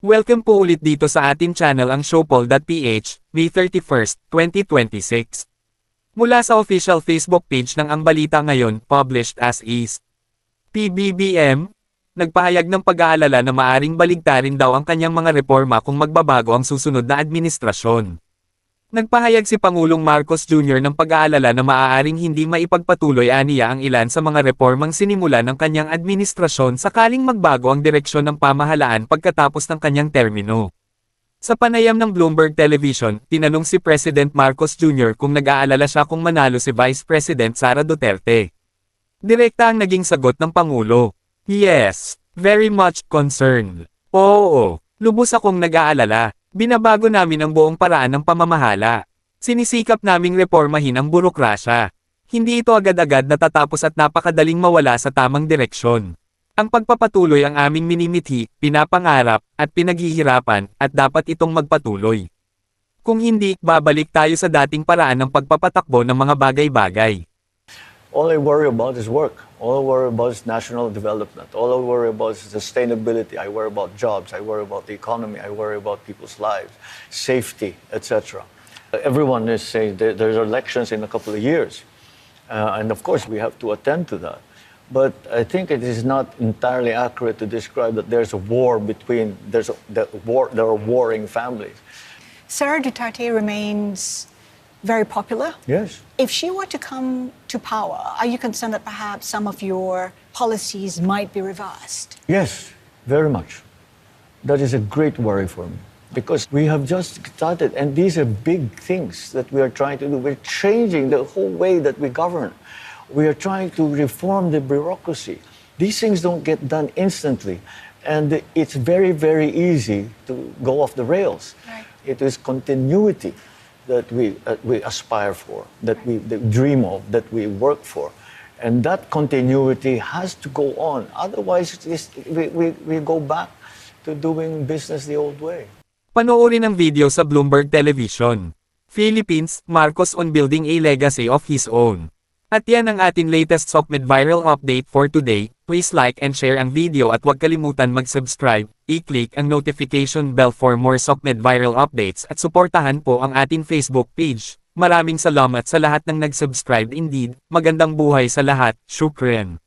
Welcome po ulit dito sa ating channel ang Showpoll.ph, May 31, 2026. Mula sa official Facebook page ng Ang Balita Ngayon, published as is. PBBM, nagpahayag ng pag-aalala na maaring baligtarin daw ang kanyang mga reforma kung magbabago ang susunod na administrasyon. Nagpahayag si Pangulong Marcos Jr. ng pag-aalala na maaaring hindi maipagpatuloy aniya ang ilan sa mga reformang sinimula ng kanyang administrasyon sakaling magbago ang direksyon ng pamahalaan pagkatapos ng kanyang termino. Sa panayam ng Bloomberg Television, tinanong si President Marcos Jr. kung nag-aalala siya kung manalo si Vice President Sara Duterte. Direkta ang naging sagot ng Pangulo. Yes, very much concerned. Oo, lubos akong nag-aalala. Binabago namin ang buong paraan ng pamamahala. Sinisikap naming reformahin ang burokrasya. Hindi ito agad-agad natatapos at napakadaling mawala sa tamang direksyon. Ang pagpapatuloy ang aming minimithi, pinapangarap, at pinaghihirapan, at dapat itong magpatuloy. Kung hindi, babalik tayo sa dating paraan ng pagpapatakbo ng mga bagay-bagay. All I worry about is work. All I worry about is national development. All I worry about is sustainability. I worry about jobs. I worry about the economy. I worry about people's lives, safety, etc. Everyone is saying there's elections in a couple of years. And of course, we have to attend to that. But I think it is not entirely accurate to describe that there's a war between, there are warring families. Sara Duterte remains very popular. Yes. If she were to come to power, are you concerned that perhaps some of your policies might be reversed? Yes, very much. That is a great worry for me because we have just started, and these are big things that we are trying to do. We're changing the whole way that we govern. We are trying to reform the bureaucracy. These things don't get done instantly, and it's very, very easy to go off the rails. Right. It is continuity that we aspire for, that we dream of, that we work for. And that continuity has to go on. Otherwise, we go back to doing business the old way. Panoorin ang video sa Bloomberg Television. Philippines, Marcos on building a legacy of his own. At yan ang ating latest SOCMED viral update for today. Please like and share ang video at huwag kalimutan mag-subscribe, i-click ang notification bell for more SOCMED viral updates at suportahan po ang ating Facebook page. Maraming salamat sa lahat ng nag-subscribe indeed. Magandang buhay sa lahat. Shukran.